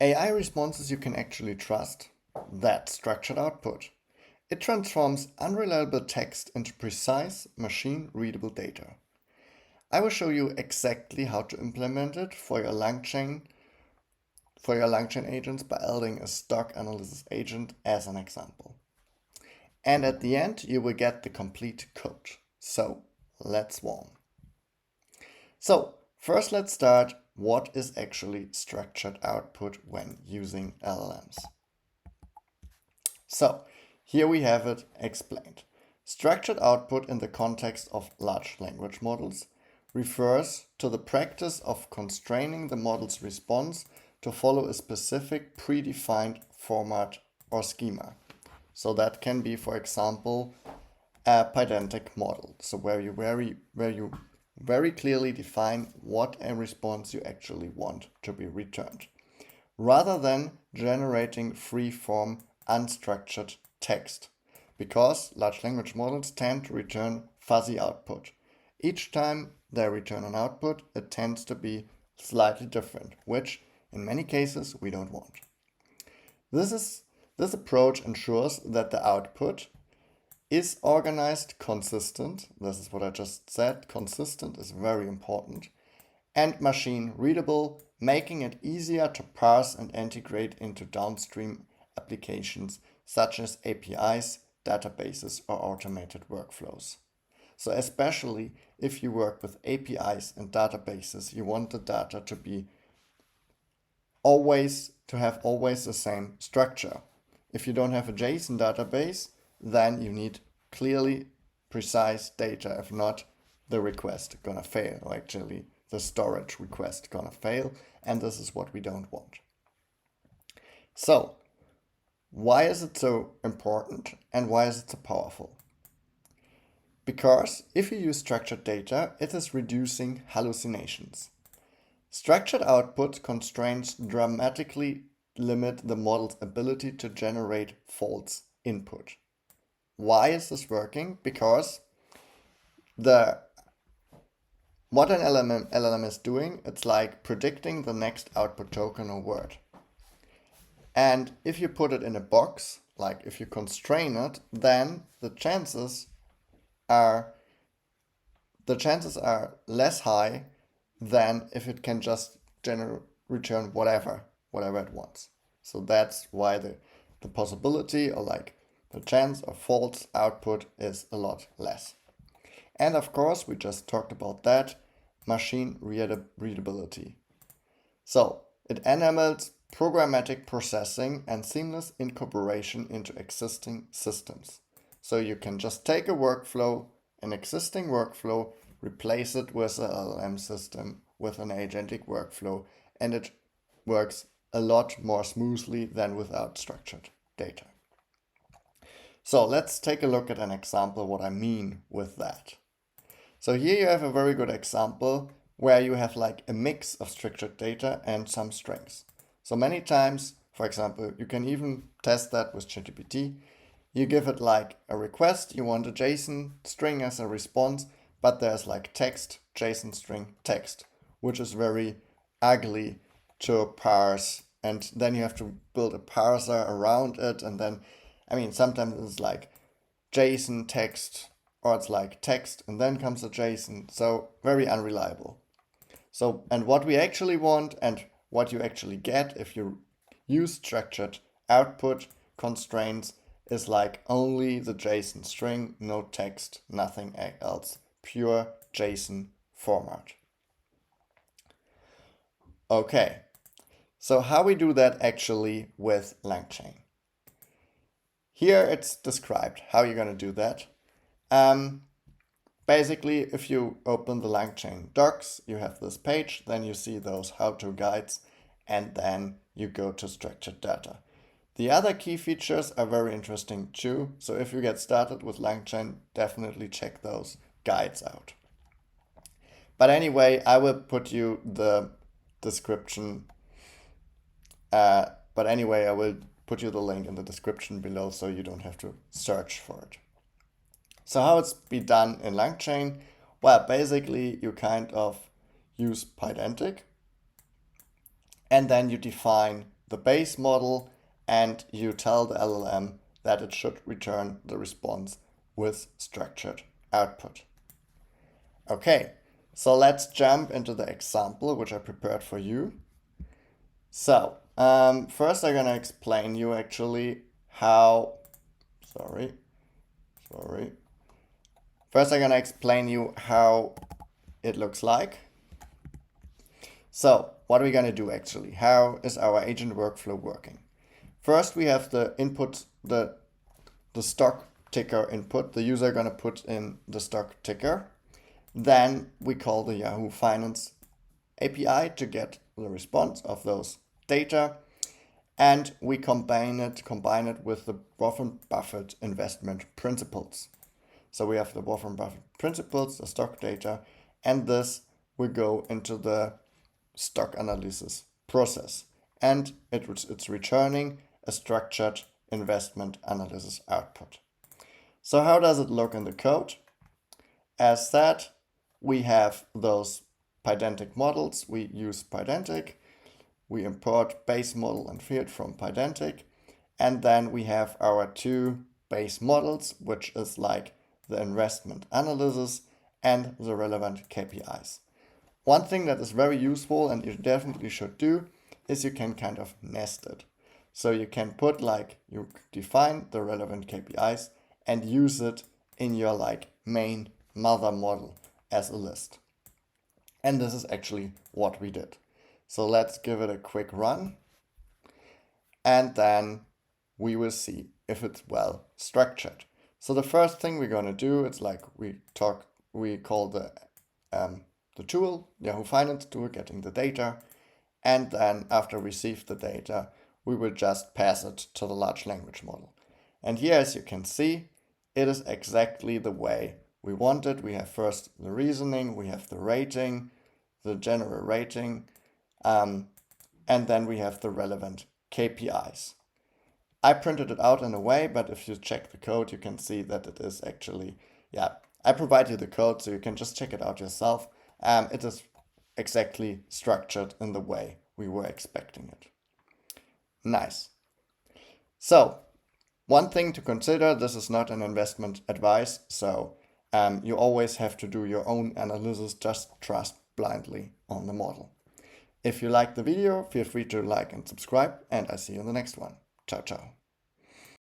AI responses you can actually trust. That structured output. It transforms unreliable text into precise, machine-readable data. I will show you exactly how to implement it for your LangChain agents by adding a stock analysis agent as an example. And at the end, you will get the complete code. So let's warm. So first let's start. What is actually structured output when using LLMs? So here we have it explained. Structured output in the context of large language models refers to the practice of constraining the model's response to follow a specific predefined format or schema. So that can be, for example, a Pydantic model. So where you very clearly define what a response you actually want to be returned, rather than generating free-form unstructured text, because large language models tend to return fuzzy output. Each time they return an output, it tends to be slightly different, which in many cases we don't want. This approach ensures that the output is organized consistent. This is what I just said. Consistent is very important. And machine readable, making it easier to parse and integrate into downstream applications such as APIs, databases, or automated workflows. So especially if you work with APIs and databases, you want the data to have always the same structure. If you don't have a JSON database, then you need clearly precise data. If not, the request gonna fail, or actually the storage request gonna fail, and this is what we don't want. So why is it so important and why is it so powerful? Because if you use structured data, it is reducing hallucinations. Structured output constraints dramatically limit the model's ability to generate false input. Why is this working? Because what an LLM is doing, it's like predicting the next output token or word. And if you put it in a box, like if you constrain it, then the chances are less high than if it can just return whatever it wants. So that's why the possibility, or like the chance of false output, is a lot less. And of course, we just talked about that, machine readability. So it enables programmatic processing and seamless incorporation into existing systems. So you can just take an existing workflow, replace it with an LLM system, with an agentic workflow, and it works a lot more smoothly than without structured data. So let's take a look at an example what I mean with that. So here you have a very good example where you have like a mix of structured data and some strings. So many times, for example, you can even test that with ChatGPT. You give it like a request, you want a JSON string as a response, but there's like text, JSON string, text, which is very ugly to parse. And then you have to build a parser around it. And then, sometimes it's like JSON text, or it's like text and then comes a JSON. So very unreliable. So, and what we actually want and what you actually get if you use structured output constraints is like only the JSON string, no text, nothing else, pure JSON format. Okay, so how we do that actually with LangChain. Here it's described how you're going to do that. Basically, if you open the LangChain docs, you have this page, then you see those how-to guides, and then you go to structured data. The other key features are very interesting too, so if you get started with LangChain, definitely check those guides out. But anyway, I will put you the description, I will put you the link in the description below so you don't have to search for it. So how it's be done in LangChain? Well, basically you kind of use Pydantic, and then you define the base model, and you tell the LLM that it should return the response with structured output. Okay, so let's jump into the example which I prepared for you. So first I'm gonna explain you actually how, First I'm gonna explain you how it looks like. So what are we gonna do actually? How is our agent workflow working? First we have the input, the stock ticker input. The user gonna put in the stock ticker. Then we call the Yahoo Finance API to get the response of those data, and we combine it with the Warren Buffett investment principles. So we have the Warren Buffett principles, the stock data, and this will go into the stock analysis process, and it's returning a structured investment analysis output. So how does it look in the code? As said, we have those Pydantic models. We use Pydantic. We import base model and field from Pydantic. And then we have our two base models, which is like the investment analysis and the relevant KPIs. One thing that is very useful and you definitely should do is you can kind of nest it. So you can put you define the relevant KPIs and use it in your main mother model as a list. And this is actually what we did. So let's give it a quick run. And then we will see if it's well structured. So the first thing we're going to do, it's we call the tool, Yahoo Finance tool, getting the data. And then after we receive the data, we will just pass it to the large language model. And here, as you can see, it is exactly the way we want it. We have first the reasoning, we have the rating, the general rating, and then we have the relevant KPIs. I printed it out in a way, but if you check the code, you can see that it is actually, I provide you the code so you can just check it out yourself. It is exactly structured in the way we were expecting it. Nice. So, one thing to consider, this is not an investment advice, so you always have to do your own analysis, just trust blindly on the model. If you like the video, feel free to like and subscribe, and I see you in the next one. Ciao, ciao.